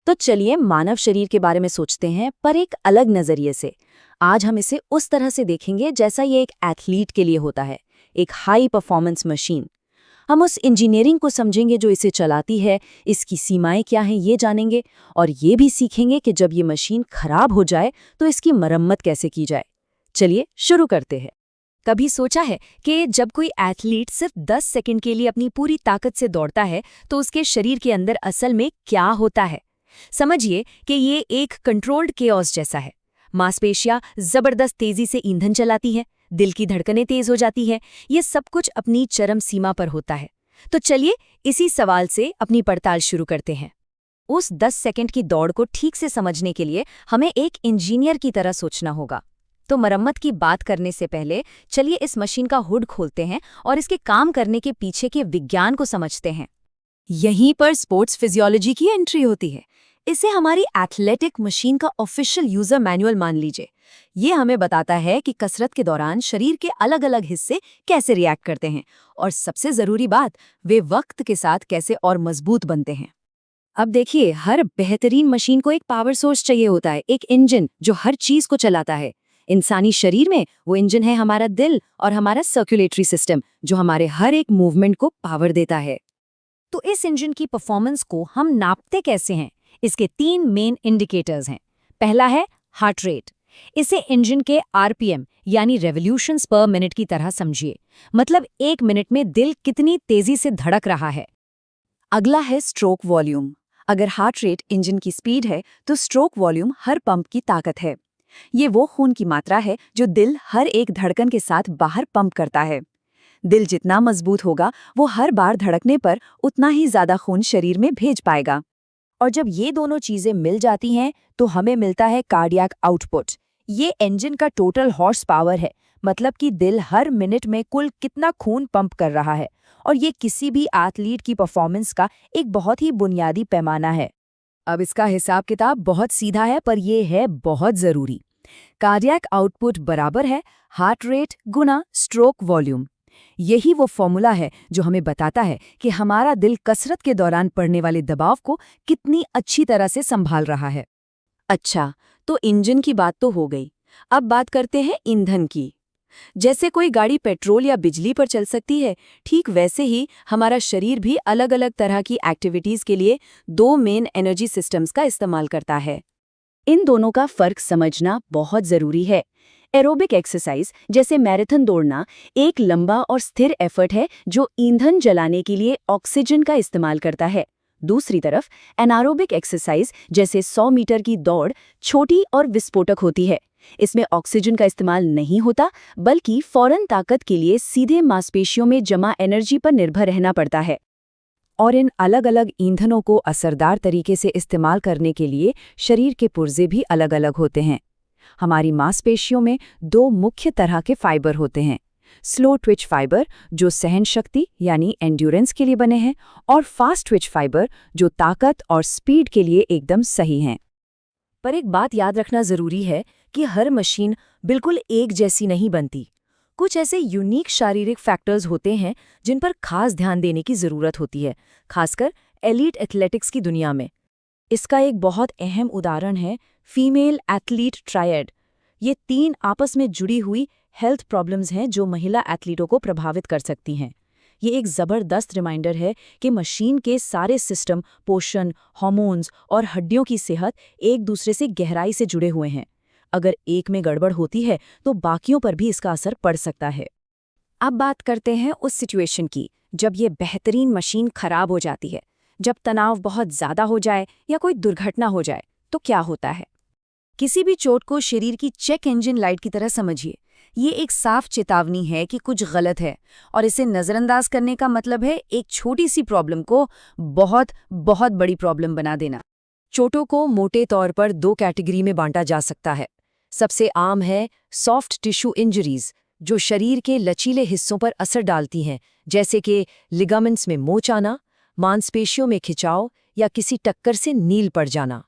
तो चलिए मानव शरीर के बारे में सोचते हैं, पर एक अलग नजरिए से। आज हम इसे उस तरह से देखेंगे जैसा ये एक एथलीट के लिए होता है, एक हाई परफॉर्मेंस मशीन। हम उस इंजीनियरिंग को समझेंगे जो इसे चलाती है, इसकी सीमाएं क्या हैं ये जानेंगे, और ये भी सीखेंगे कि जब ये मशीन खराब हो जाए तो इसकी मरम्मत कैसे की जाए। चलिए शुरू करते हैं। कभी सोचा है कि जब कोई एथलीट सिर्फ 10 सेकंड के लिए अपनी पूरी ताकत से दौड़ता है तो उसके शरीर के अंदर असल में क्या होता है? समझिए कि ये एक कंट्रोल्ड केओस जैसा है। मांसपेशियां जबरदस्त तेजी से ईंधन चलाती हैं, दिल की धड़कनें तेज हो जाती हैं। ये सब कुछ अपनी चरम सीमा पर होता है। तो चलिए इसी सवाल से अपनी पड़ताल शुरू करते हैं। उस 10 सेकंड की दौड़ को ठीक से समझने के लिए हमें एक इंजीनियर की तरह सोचना होगा। तो मरम्मत की बात करने से पहले चलिए इस मशीन का हुड खोलते हैं और इसके काम करने के पीछे के विज्ञान को समझते हैं। यहीं पर स्पोर्ट्स फिजियोलॉजी की एंट्री होती है। इसे हमारी एथलेटिक मशीन का ऑफिशियल यूजर मैनुअल मान लीजिए। ये हमें बताता है कि कसरत के दौरान शरीर के अलग अलग हिस्से कैसे रिएक्ट करते हैं, और सबसे जरूरी बात, वे वक्त के साथ कैसे और मजबूत बनते हैं। अब देखिए, हर बेहतरीन मशीन को एक पावर सोर्स चाहिए होता है, एक इंजन जो हर चीज को चलाता है। इंसानी शरीर में वो इंजन है हमारा दिल और हमारा सर्कुलेटरी सिस्टम, जो हमारे हर एक मूवमेंट को पावर देता है। तो इस इंजन की परफॉर्मेंस को हम नापते कैसे हैं? इसके 3 मेन इंडिकेटर्स हैं। पहला है हार्ट रेट। इसे इंजन के आरपीएम यानी रेवोल्यूशंस पर मिनट की तरह समझिए। मतलब 1 मिनट में दिल कितनी तेजी से धड़क रहा है। अगला है स्ट्रोक वॉल्यूम। अगर हार्ट रेट इंजन की स्पीड है तो स्ट्रोक वॉल्यूम हर पंप की ताकत है। ये वो खून की मात्रा है जो दिल हर एक धड़कन के साथ बाहर पंप करता है। दिल जितना मजबूत होगा वो हर बार धड़कने पर उतना ही ज्यादा खून शरीर में भेज पाएगा। और जब ये दोनों चीजें मिल जाती हैं तो हमें मिलता है कार्डियक आउटपुट। ये इंजन का टोटल हॉर्स पावर है, मतलब कि दिल हर मिनट में कुल कितना खून पंप कर रहा है। और ये किसी भी एथलीट की परफॉर्मेंस का एक बहुत ही बुनियादी पैमाना है। अब इसका हिसाब किताब बहुत सीधा है, पर यह है बहुत जरूरी। कार्डियक आउटपुट बराबर है हार्ट रेट गुना स्ट्रोक वॉल्यूम। यही वो फॉर्मूला है जो हमें बताता है कि हमारा दिल कसरत के दौरान पड़ने वाले दबाव को कितनी अच्छी तरह से संभाल रहा है। अच्छा, तो इंजन की बात तो हो गई। अब बात करते हैं ईंधन की। जैसे कोई गाड़ी पेट्रोल या बिजली पर चल सकती है, ठीक वैसे ही हमारा शरीर भी अलग अलग तरह की एक्टिविटीज के लिए 2 मेन एनर्जी सिस्टम्स का इस्तेमाल करता है। इन दोनों का फर्क समझना बहुत जरूरी है। एरोबिक एक्सरसाइज जैसे मैराथन दौड़ना एक लंबा और स्थिर एफर्ट है जो ईंधन जलाने के लिए ऑक्सीजन का इस्तेमाल करता है। दूसरी तरफ एनारोबिक एक्सरसाइज जैसे 100 मीटर की दौड़ छोटी और विस्फोटक होती है। इसमें ऑक्सीजन का इस्तेमाल नहीं होता, बल्कि फौरन ताकत के लिए सीधे मांसपेशियों में जमा एनर्जी पर निर्भर रहना पड़ता है। और इन अलग अलग ईंधनों को असरदार तरीके से इस्तेमाल करने के लिए शरीर के पुर्जे भी अलग अलग होते हैं। हमारी मांसपेशियों में 2 मुख्य तरह के फाइबर होते हैं। स्लो ट्विच फाइबर जो सहन शक्ति यानी एंड्योरेंस के लिए बने हैं, और फास्ट ट्विच फाइबर जो ताकत और स्पीड के लिए एकदम सही हैं। पर एक बात याद रखना जरूरी है कि हर मशीन बिल्कुल एक जैसी नहीं बनती। कुछ ऐसे यूनिक शारीरिक फैक्टर्स होते हैं जिन पर खास ध्यान देने की जरूरत होती है, खासकर एलीट एथलेटिक्स की दुनिया में। इसका एक बहुत अहम उदाहरण है फीमेल एथलीट ट्रायड। ये 3 आपस में जुड़ी हुई हेल्थ प्रॉब्लम्स हैं जो महिला एथलीटों को प्रभावित कर सकती हैं। ये एक ज़बरदस्त रिमाइंडर है कि मशीन के सारे सिस्टम, पोषण, हार्मोन्स और हड्डियों की सेहत एक दूसरे से गहराई से जुड़े हुए हैं। अगर एक में गड़बड़ होती है तो बाकियों पर भी इसका असर पड़ सकता है। अब बात करते हैं उस सिचुएशन की जब ये बेहतरीन मशीन खराब हो जाती है। जब तनाव बहुत ज़्यादा हो जाए या कोई दुर्घटना हो जाए तो क्या होता है? किसी भी चोट को शरीर की चेक इंजन लाइट की तरह समझिए। ये एक साफ चेतावनी है कि कुछ गलत है, और इसे नज़रअंदाज करने का मतलब है एक छोटी सी प्रॉब्लम को बहुत बहुत बड़ी प्रॉब्लम बना देना। चोटों को मोटे तौर पर 2 कैटेगरी में बांटा जा सकता है। सबसे आम है सॉफ्ट टिश्यू इंजरीज, जो शरीर के लचीले हिस्सों पर असर डालती हैं, जैसे कि लिगामेंट्स में मोच आना, मांसपेशियों में खिंचाव या किसी टक्कर से नील पड़ जाना।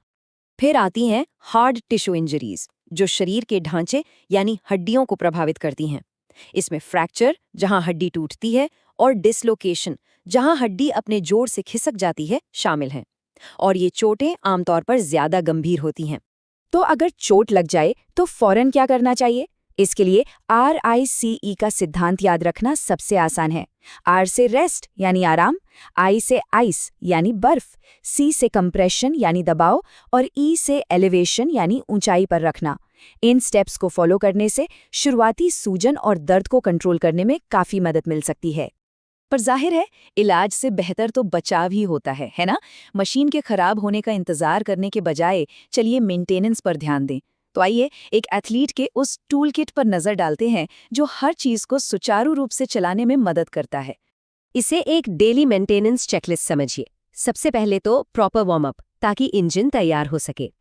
फिर आती हैं हार्ड टिश्यू इंजरीज, जो शरीर के ढांचे यानी हड्डियों को प्रभावित करती हैं। इसमें फ्रैक्चर, जहां हड्डी टूटती है, और डिसलोकेशन, जहां हड्डी अपने जोर से खिसक जाती है, शामिल हैं। और ये चोटें आमतौर पर ज्यादा गंभीर होती हैं। तो अगर चोट लग जाए तो फौरन क्या करना चाहिए? इसके लिए RICE का सिद्धांत याद रखना सबसे आसान है। R से रेस्ट यानी आराम, I से आइस यानी बर्फ, C से कंप्रेशन यानी दबाव और E से एलिवेशन यानी ऊंचाई पर रखना। इन स्टेप्स को फॉलो करने से शुरुआती सूजन और दर्द को कंट्रोल करने में काफ़ी मदद मिल सकती है। पर जाहिर है इलाज से बेहतर तो बचाव ही होता है ना? मशीन के खराब होने का इंतजार करने के बजाय चलिए मेंटेनेंस पर ध्यान दें। तो आइए एक एथलीट के उस टूल किट पर नज़र डालते हैं जो हर चीज़ को सुचारू रूप से चलाने में मदद करता है। इसे एक डेली मेंटेनेंस चेकलिस्ट समझिए। सबसे पहले तो प्रॉपर वार्म अप ताकि इंजन तैयार हो सके।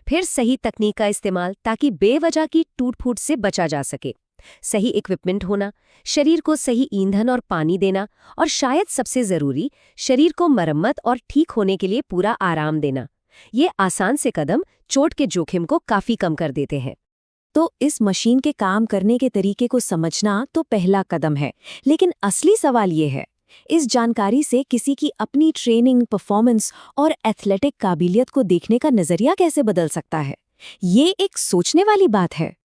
फिर सही तकनीक का इस्तेमाल ताकि बेवजह की टूट-फूट से बचा जा सके। सही इक्विपमेंट होना, शरीर को सही ईंधन और पानी देना और शायद सबसे ज़रूरी, शरीर को मरम्मत और ठीक होने के लिए पूरा आराम देना। ये आसान से कदम चोट के जोखिम को काफ़ी कम कर देते हैं। तो इस मशीन के काम करने के तरीके को समझना तो पहला कदम है, लेकिन असली सवाल ये है, इस जानकारी से किसी की अपनी ट्रेनिंग, परफॉर्मेंस और एथलेटिक काबिलियत को देखने का नज़रिया कैसे बदल सकता है? ये एक सोचने वाली बात है।